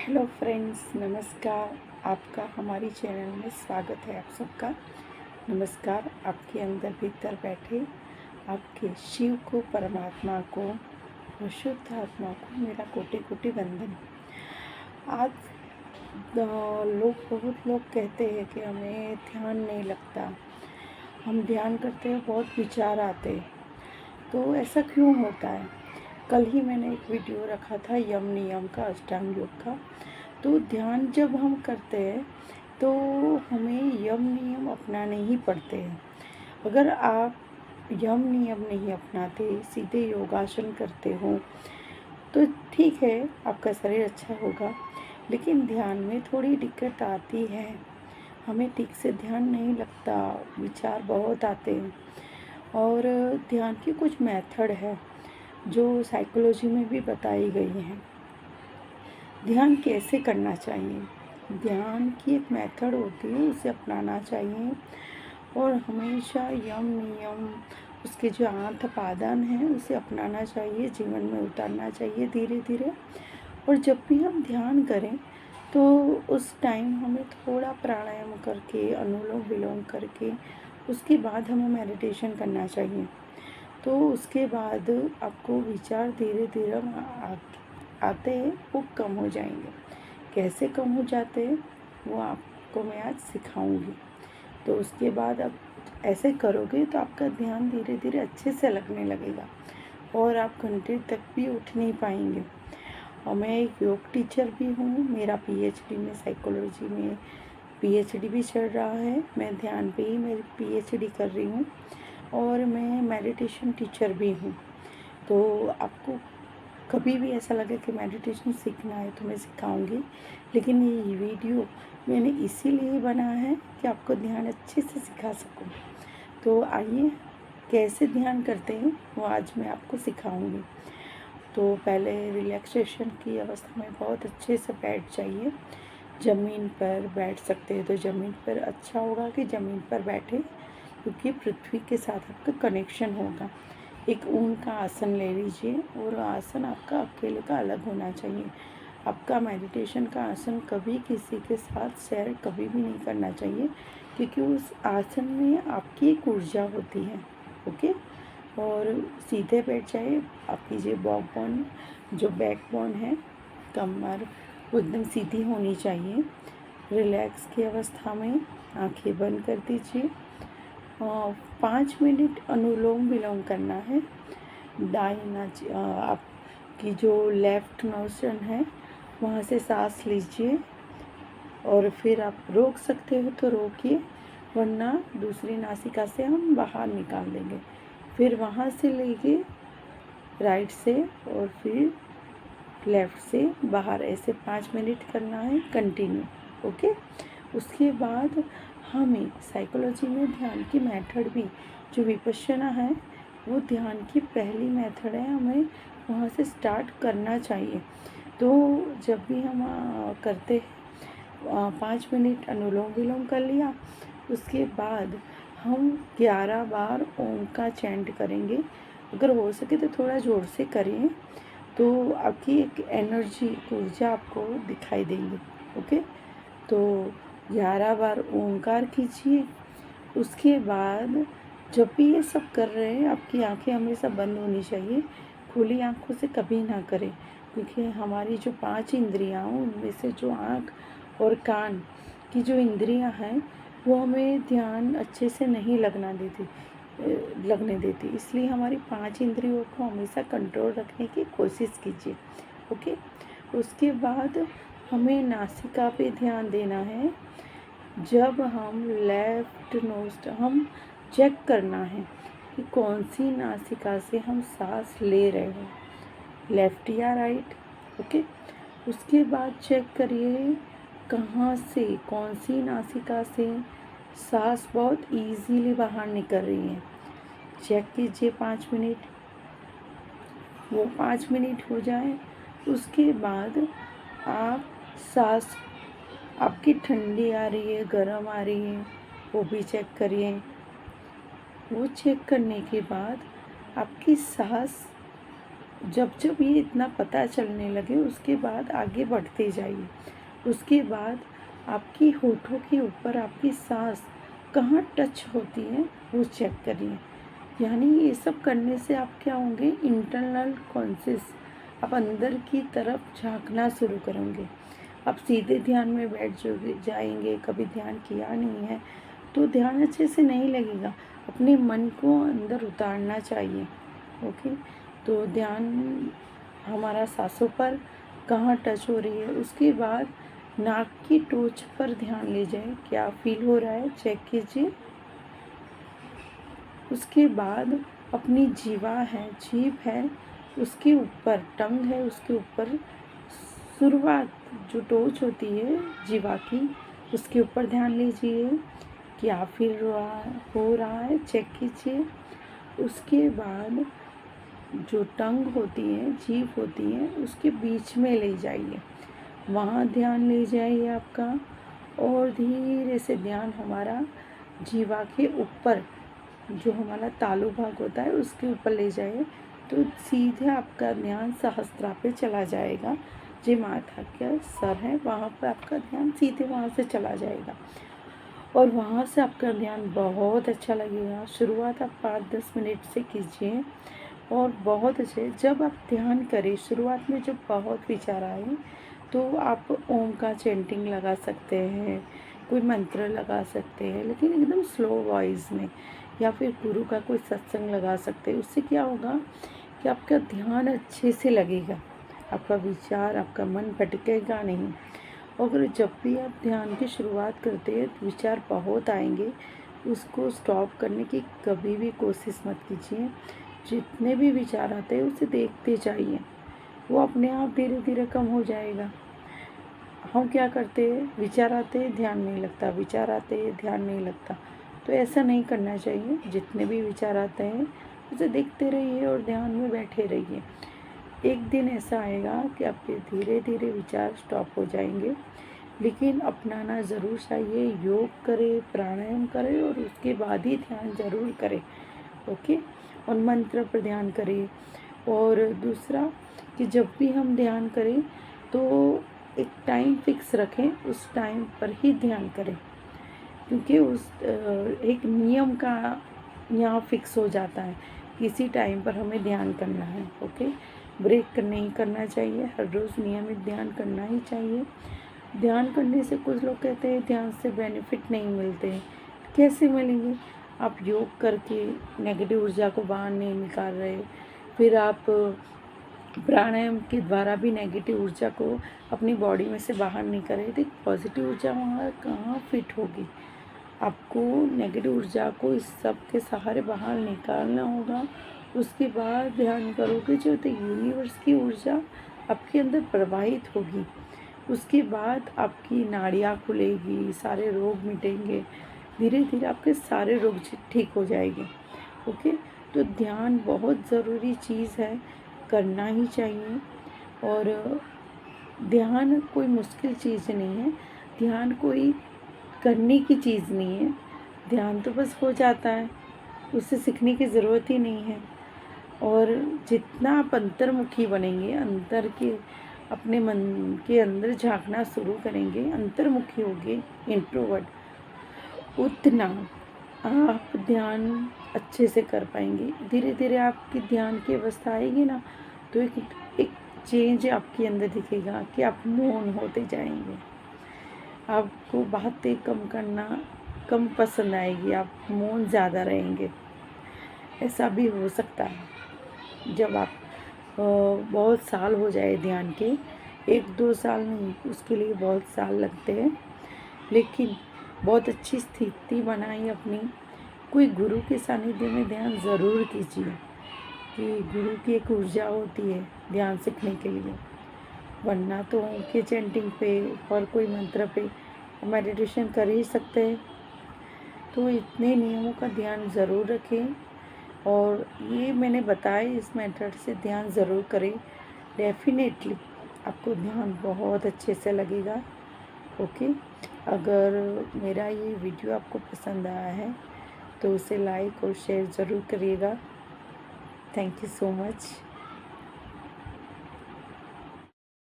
Hello friends, नमस्कार। आपका हमारी चैनल में स्वागत है। आप सबका नमस्कार। आपके अंदर भीतर बैठे आपके शिव को, परमात्मा को और शुद्ध आत्मा को मेरा कोटि कोटि वंदन। आज बहुत लोग कहते हैं कि हमें ध्यान नहीं लगता, हम ध्यान करते हैं बहुत विचार आते हैं। तो ऐसा क्यों होता है? कल ही मैंने एक वीडियो रखा था यम नियम का, अष्टांग योग का। तो ध्यान जब हम करते हैं तो हमें यम नियम अपनाने ही पड़ते हैं। अगर आप यम नियम नहीं अपनाते, सीधे योगासन करते हो तो ठीक है, आपका शरीर अच्छा होगा। लेकिन ध्यान में थोड़ी दिक्कत आती है, हमें ठीक से ध्यान नहीं लगता, विचार बहुत आते हैं। और ध्यान की कुछ मेथड है जो साइकोलॉजी में भी बताई गई हैं। ध्यान कैसे करना चाहिए? ध्यान की एक मेथड होती है, उसे अपनाना चाहिए। और हमेशा यम नियम, उसके जो आंत-पादन है उसे अपनाना चाहिए, जीवन में उतारना चाहिए धीरे धीरे। और जब भी हम ध्यान करें तो उस टाइम हमें थोड़ा प्राणायाम करके, अनुलोम विलोम करके उसके बाद हमें मेडिटेशन करना चाहिए। तो उसके बाद आपको विचार धीरे धीरे आते हैं, वो कम हो जाएंगे। कैसे कम हो जाते हैं वो आपको मैं आज सिखाऊंगी। तो उसके बाद आप ऐसे करोगे तो आपका ध्यान धीरे धीरे अच्छे से लगने लगेगा और आप घंटे तक भी उठ नहीं पाएंगे। और मैं एक योग टीचर भी हूँ, मेरा पीएचडी में, साइकोलॉजी में पीएचडी भी चल रहा है। मैं ध्यान पे ही मेरी पीएचडी कर रही हूँ और मैं मेडिटेशन टीचर भी हूँ। तो आपको कभी भी ऐसा लगे कि मेडिटेशन सीखना है तो मैं सिखाऊंगी। लेकिन ये वीडियो मैंने इसीलिए बनाया है कि आपको ध्यान अच्छे से सिखा सकूं। तो आइए, कैसे ध्यान करते हैं वो आज मैं आपको सिखाऊंगी। तो पहले रिलैक्सेशन की अवस्था में बहुत अच्छे से बैठ जाइए। ज़मीन पर बैठ सकते हैं तो ज़मीन पर अच्छा होगा कि ज़मीन पर बैठे, क्योंकि पृथ्वी के साथ आपका कनेक्शन होगा। एक ऊन का आसन ले लीजिए और आसन आपका अकेले का अलग होना चाहिए। आपका मेडिटेशन का आसन कभी किसी के साथ शेयर कभी भी नहीं करना चाहिए, क्योंकि उस आसन में आपकी एक ऊर्जा होती है। ओके। और सीधे बैठ जाइए। आपकी जो बैकबोन है, कमर वो एकदम सीधी होनी चाहिए। रिलैक्स की अवस्था में आंखें बंद कर दीजिए और 5 मिनट अनुलोम विलोम करना है। आपकी जो लेफ्ट नोस्ट्रल है वहाँ से सांस लीजिए और फिर आप रोक सकते हो तो रोकिए, वरना दूसरी नासिका से हम बाहर निकाल देंगे। फिर वहाँ से लेके राइट से और फिर लेफ़्ट से बाहर, ऐसे 5 मिनट करना है कंटिन्यू। ओके। उसके बाद हमें साइकोलॉजी में ध्यान की मेथड भी, जो विपश्यना है, वो ध्यान की पहली मेथड है, हमें वहाँ से स्टार्ट करना चाहिए। तो जब भी हम करते हैं 5 मिनट अनुलोम विलोम कर लिया, उसके बाद हम 11 बार ओम का चैंट करेंगे। अगर हो सके तो थोड़ा ज़ोर से करें, तो आपकी एक एनर्जी, ऊर्जा आपको दिखाई देंगी। ओके। तो 11 बार ओंकार कीजिए। उसके बाद जब भी ये सब कर रहे हैं, आपकी आंखें हमेशा बंद होनी चाहिए, खुली आंखों से कभी ना करें, क्योंकि हमारी जो 5 इंद्रियाँ, उनमें से जो आँख और कान की जो इंद्रियाँ हैं वो हमें ध्यान अच्छे से नहीं लगने देती। इसलिए हमारी 5 इंद्रियों को हमेशा कंट्रोल रखने की कोशिश कीजिए। ओके। उसके बाद हमें नासिका पे ध्यान देना है। जब हम लेफ्ट नोस्ट, हम चेक करना है कि कौन सी नासिका से हम सांस ले रहे हैं, लेफ्ट या राइट। ओके। उसके बाद चेक करिए कहाँ से, कौन सी नासिका से सांस बहुत इजीली बाहर निकल रही है। चेक कीजिए 5 मिनट। वो 5 मिनट हो जाए उसके बाद आप सांस आपकी ठंडी आ रही है, गर्म आ रही है, वो भी चेक करिए। वो चेक करने के बाद आपकी सांस जब जब ये इतना पता चलने लगे उसके बाद आगे बढ़ते जाइए। उसके बाद आपकी होठों के ऊपर आपकी सांस कहाँ टच होती है वो चेक करिए। यानी ये सब करने से आप क्या होंगे, इंटरनल कॉन्शियस, आप अंदर की तरफ झांकना शुरू करेंगे। आप सीधे ध्यान में बैठ जाएंगे, कभी ध्यान किया नहीं है तो ध्यान अच्छे से नहीं लगेगा। अपने मन को अंदर उतारना चाहिए। ओके, तो ध्यान हमारा सांसों पर कहाँ टच हो रही है, उसके बाद नाक की टोच पर ध्यान ले जाए, क्या फील हो रहा है चेक कीजिए। उसके बाद अपनी जीभ है उसके ऊपर, टंग है उसके ऊपर, शुरुआत जो टोच होती है जीवा की उसके ऊपर ध्यान लीजिए, क्या फील हो रहा है चेक कीजिए। उसके बाद जो टंग होती है, जीभ होती है, उसके बीच में ले जाइए, वहाँ ध्यान ले जाइए आपका। और धीरे से ध्यान हमारा जीवा के ऊपर, जो हमारा तालु भाग होता है उसके ऊपर ले जाइए, तो सीधे आपका ध्यान सहस्त्रा पे चला जाएगा। जो माथा का सर है वहाँ पर आपका ध्यान सीधे वहाँ से चला जाएगा और वहाँ से आपका ध्यान बहुत अच्छा लगेगा। शुरुआत आप 5-10 मिनट से कीजिए और बहुत अच्छे। जब आप ध्यान करें, शुरुआत में जब बहुत विचार आए तो आप ओम का चैंटिंग लगा सकते हैं, कोई मंत्र लगा सकते हैं, लेकिन एकदम स्लो वॉइस में, या फिर गुरु का कोई सत्संग लगा सकते हैं। उससे क्या होगा कि आपका ध्यान अच्छे से लगेगा, आपका विचार, आपका मन भटकेगा नहीं। अगर जब भी आप ध्यान की शुरुआत करते हैं तो विचार बहुत आएंगे, उसको स्टॉप करने की कभी भी कोशिश मत कीजिए। जितने भी विचार आते हैं उसे देखते जाइए, वो अपने आप धीरे धीरे कम हो जाएगा। हम क्या करते हैं, विचार आते हैं ध्यान नहीं लगता, विचार आते हैं ध्यान नहीं लगता, तो ऐसा नहीं करना चाहिए। जितने भी विचार आते हैं उसे देखते रहिए और ध्यान में बैठे रहिए। एक दिन ऐसा आएगा कि आपके धीरे धीरे विचार स्टॉप हो जाएंगे, लेकिन अपनाना ज़रूर चाहिए। योग करें, प्राणायाम करें और उसके बाद ही ध्यान ज़रूर करें। ओके, और मंत्र पर ध्यान करें। और दूसरा कि जब भी हम ध्यान करें तो एक टाइम फिक्स रखें, उस टाइम पर ही ध्यान करें, क्योंकि एक नियम का यहाँ फिक्स हो जाता है, किसी टाइम पर हमें ध्यान करना है। ओके, ब्रेक नहीं करना चाहिए, हर रोज़ नियमित ध्यान करना ही चाहिए। ध्यान करने से कुछ लोग कहते हैं ध्यान से बेनिफिट नहीं मिलते, कैसे मिलेंगे? आप योग करके नेगेटिव ऊर्जा को बाहर नहीं निकाल रहे, फिर आप प्राणायाम के द्वारा भी नेगेटिव ऊर्जा को अपनी बॉडी में से बाहर नहीं कर रहे, तो पॉजिटिव ऊर्जा वहाँ कहाँ फिट होगी? आपको नेगेटिव ऊर्जा को इस सब के सहारे बाहर निकालना होगा। उसके बाद ध्यान करोगे जो तो यूनिवर्स की ऊर्जा आपके अंदर प्रवाहित होगी। उसके बाद आपकी नाड़ियाँ खुलेगी, सारे रोग मिटेंगे, धीरे धीरे आपके सारे रोग ठीक हो जाएंगे। ओके, तो ध्यान बहुत ज़रूरी चीज़ है, करना ही चाहिए। और ध्यान कोई मुश्किल चीज़ नहीं है, ध्यान कोई करने की चीज़ नहीं है, ध्यान तो बस हो जाता है, उसे सीखने की ज़रूरत ही नहीं है। और जितना आप अंतर्मुखी बनेंगे, अंतर के अपने मन के अंदर झांकना शुरू करेंगे, अंतर्मुखी होंगे, इंट्रोवर्ट, उतना आप ध्यान अच्छे से कर पाएंगे। धीरे धीरे आपकी ध्यान की अवस्था आएगी ना, तो एक चेंज आपके अंदर दिखेगा कि आप मौन होते जाएंगे, आपको बातें कम करना कम पसंद आएगी, आप मौन ज़्यादा रहेंगे। ऐसा भी हो सकता है जब आप बहुत साल हो जाए ध्यान के, 1-2 साल नहीं, उसके लिए बहुत साल लगते हैं, लेकिन बहुत अच्छी स्थिति बनाई अपनी। कोई गुरु के सानिध्य में ध्यान ज़रूर कीजिए, कि गुरु की एक ऊर्जा होती है ध्यान सीखने के लिए, वरना तो उनके चैंटिंग पे और कोई मंत्र पे मेडिटेशन कर ही सकते हैं। तो इतने नियमों का ध्यान ज़रूर रखें, और ये मैंने बताया इस मेथड से ध्यान ज़रूर करें, डेफिनेटली आपको ध्यान बहुत अच्छे से लगेगा। ओके, अगर मेरा ये वीडियो आपको पसंद आया है तो उसे लाइक और शेयर ज़रूर करिएगा। Thank you so much.